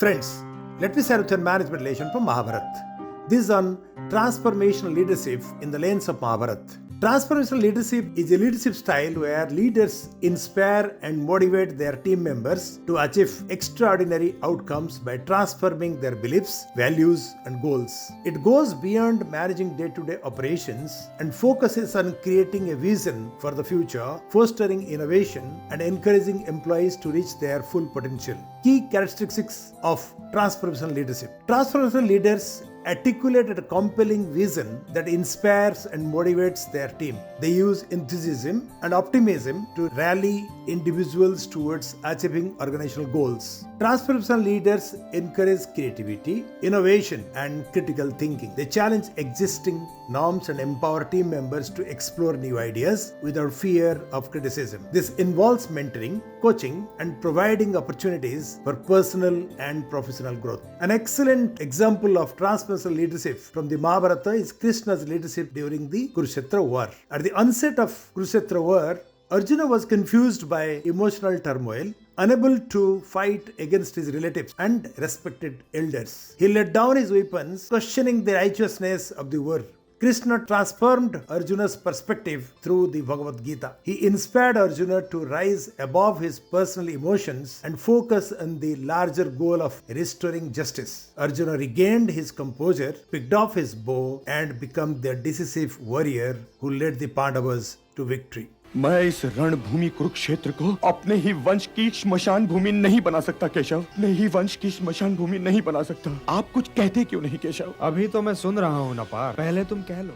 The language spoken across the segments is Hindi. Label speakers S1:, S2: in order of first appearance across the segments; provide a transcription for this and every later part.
S1: Friends, let me share with you a management lesson from Mahabharata. This is on transformational leadership in the lens of Mahabharata. Transformational leadership is a leadership style where leaders inspire and motivate their team members to achieve extraordinary outcomes by transforming their beliefs, values, and goals. It goes beyond managing day-to-day operations and focuses on creating a vision for the future, fostering innovation, and encouraging employees to reach their full potential. Key characteristics of transformational leadership. Transformational leaders articulate a compelling vision that inspires and motivates their team. They use enthusiasm and optimism to rally individuals towards achieving organizational goals. Transformational leaders encourage creativity, innovation, and critical thinking. They challenge existing norms and empower team members to explore new ideas without fear of criticism. This involves mentoring, coaching, and providing opportunities for personal and professional growth. An excellent example of transformational leadership from the Mahabharata is Krishna's leadership during the Kurukshetra war. At the onset of Kurukshetra war, Arjuna was confused by emotional turmoil, unable to fight against his relatives and respected elders. He let down his weapons, questioning the righteousness of the war. Krishna transformed Arjuna's perspective through the Bhagavad Gita. He inspired Arjuna to rise above his personal emotions and focus on the larger goal of restoring justice. Arjuna regained his composure, picked up his bow, and became the decisive warrior who led the Pandavas to victory.
S2: मैं इस रणभूमि कुरुक्षेत्र को अपने ही वंश की श्मशान भूमि नहीं बना सकता केशव। अपने ही वंश की श्मशान भूमि नहीं बना सकता। आप कुछ कहते क्यों नहीं केशव?
S3: अभी तो मैं सुन रहा हूँ नपार, पहले तुम कह लो।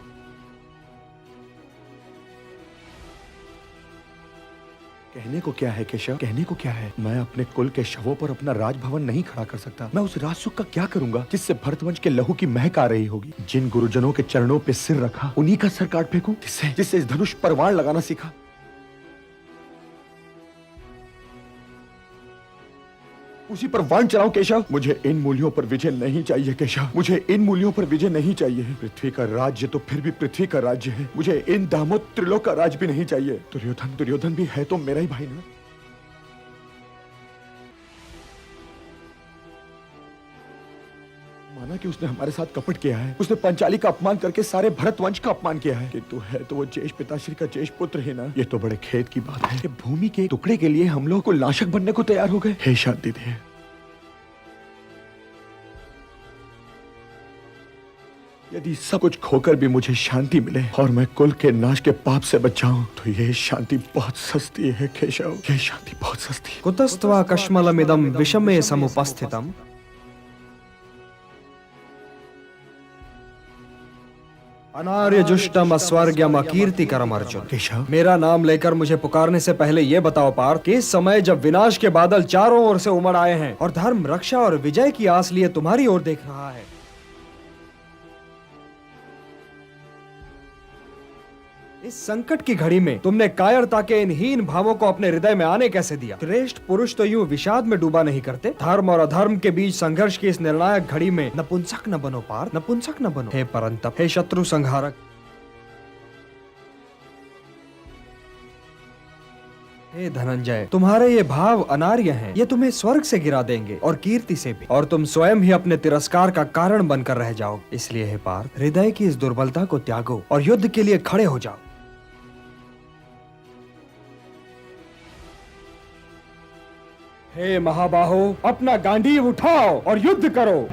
S2: कहने को क्या है केशव? कहने को क्या है? मैं अपने कुल के शवों पर अपना राजभवन नहीं खड़ा कर सकता। मैं उस राजसुख का क्या करूंगा जिससे भरतवंश के लहू की महक आ रही होगी? जिन गुरुजनों के चरणों पे सिर रखा उन्हीं का सर काट फेंकूं? जिससे इस धनुष पर वाण लगाना सीखा? उसी पर वाण चलाऊं केशव? मुझे इन मूल्यों पर विजय नहीं चाहिए केशव। मुझे इन मूल्यों पर विजय नहीं चाहिए। पृथ्वी का राज्य तो फिर भी पृथ्वी का राज्य है। मुझे इन दामों त्रिलोक का राज भी नहीं चाहिए। दुर्योधन भी है तो मेरा ही भाई ना। माना कि उसने हमारे साथ कपट किया है, उसने पंचाली का अपमान करके सारे भरतवंश का अपमान किया है, किंतु है तो वो जेष्ठ पिताश्री का जेष्ठ पुत्र है ना। ये तो बड़े खेद की बात है कि भूमि के टुकड़े के लिए हम लोग को नाशक बनने को तैयार हो गए। हे शांति दे। यदि सब कुछ खोकर भी मुझे शांति मिले और मैं कुल के नाश के पाप से बच जाऊं, तो ये शांति बहुत सस्ती है केशव। ये शांति बहुत सस्ती।
S3: कुतस्त्वा कश्मलमिदं विषमे समुपस्थितम् अनार्य जुष्टम अस्वर्ग्यम अकीर्तिकरम अर्जुन।
S2: केशव,
S3: मेरा नाम लेकर मुझे पुकारने से पहले ये बताओ पार्थ कि इस समय जब विनाश के बादल चारों ओर से उमड़ आए हैं और धर्म, रक्षा और विजय की आस लिए तुम्हारी ओर देख रहा है, इस संकट की घड़ी में तुमने कायरता के इन हीन भावों को अपने हृदय में आने कैसे दिया? श्रेष्ठ पुरुष तो यूं विषाद में डूबा नहीं करते। धर्म और अधर्म के बीच संघर्ष की इस निर्णायक घड़ी में नपुंसक न बनो पार्थ, नपुंसक न बनो। हे परंतप, हे शत्रु संहारक, हे धनंजय, तुम्हारे ये भाव अनार्य हैं। ये तुम्हें स्वर्ग से गिरा देंगे और कीर्ति से भी, और तुम स्वयं ही अपने तिरस्कार का कारण बनकर रह जाओगे। इसलिए हे पार्थ, हृदय की इस दुर्बलता को त्यागो और युद्ध के लिए खड़े हो जाओ। हे महाबाहो, अपना गांडीव उठाओ और युद्ध करो।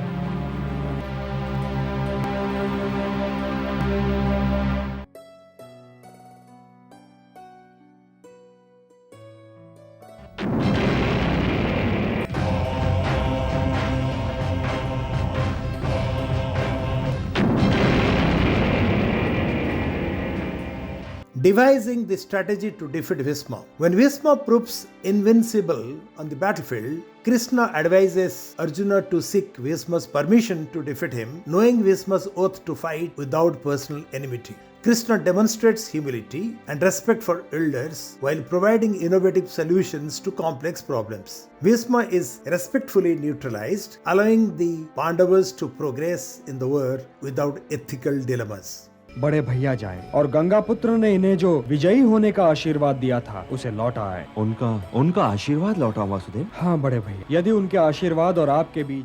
S1: Devising the strategy to defeat Bhishma. When Bhishma proves invincible on the battlefield, Krishna advises Arjuna to seek Bhishma's permission to defeat him, knowing Bhishma's oath to fight without personal enmity. Krishna demonstrates humility and respect for elders while providing innovative solutions to complex problems. Bhishma is respectfully neutralized, allowing the Pandavas to progress in the war without ethical dilemmas.
S3: बड़े भैया जाएं और गंगा पुत्र ने इन्हें जो विजयी होने का आशीर्वाद दिया था उसे लौटा आए।
S2: उनका आशीर्वाद लौटा वासुदेव?
S3: हाँ बड़े भैया, यदि उनके आशीर्वाद और आपके बीच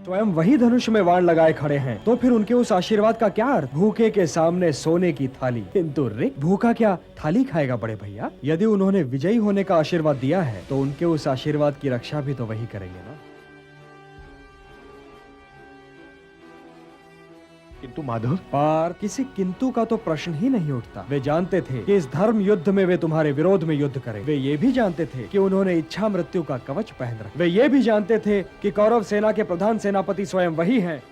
S3: स्वयं वही धनुष में वाण लगाए खड़े हैं तो फिर उनके उस आशीर्वाद का क्या अर्थ? भूखे के सामने सोने की थाली, किंतु ऋक भूखा क्या थाली खाएगा बड़े भैया? यदि उन्होंने विजयी होने का आशीर्वाद दिया है तो उनके उस आशीर्वाद की रक्षा भी तो वही करेंगे ना।
S2: किंतु माधव,
S3: पर किसी किंतु का तो प्रश्न ही नहीं उठता। वे जानते थे कि इस धर्म युद्ध में वे तुम्हारे विरोध में युद्ध करें। वे ये भी जानते थे कि उन्होंने इच्छा मृत्यु का कवच पहन रखा। वे ये भी जानते थे कि कौरव सेना के प्रधान सेनापति स्वयं वही हैं।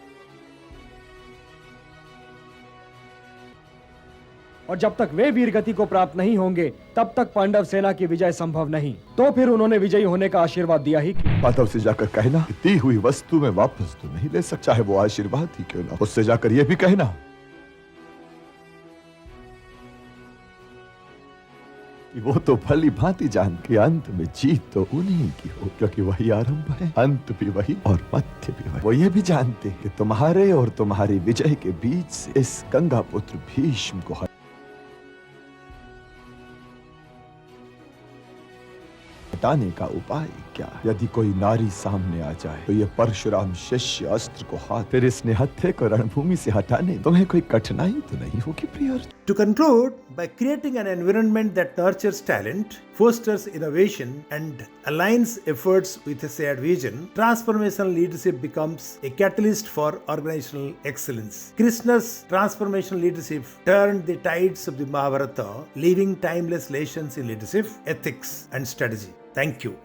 S3: और जब तक वे वीर गति को प्राप्त नहीं होंगे तब तक पांडव सेना की विजय संभव नहीं। तो फिर उन्होंने विजयी होने का आशीर्वाद दिया ही क्यों?
S2: माधव से जाकर कहना कि दी हुई वस्तु में वापस तो नहीं ले सकता, चाहे वो आशीर्वाद ही क्यों ना। उससे जाकर यह भी कहना कि वो तो भली भांति जान के अंत में जीत तो उन्हीं की हो, क्योंकि वही आरंभ है, अंत भी वही और मध्य भी वही। वो ये भी जानते कि तुम्हारे और तुम्हारी विजय के बीच से इस गंगा पुत्र भीष्म को हटाने का उपाय क्या? यदि कोई नारी सामने आ जाए तो ये परशुराम शिष्य अस्त्र को हाथ, फिर इस निहत्थे को रणभूमि से हटाने तुम्हें कोई कठिनाई तो नहीं होगी प्रिय Arjun?
S1: To conclude, by creating an environment that nurtures talent, fosters innovation, and aligns efforts with a shared vision, transformational leadership becomes a catalyst for organizational excellence. Krishna's transformational leadership turned the tides of the Mahabharata, leaving timeless lessons in leadership, ethics, and strategy. Thank you.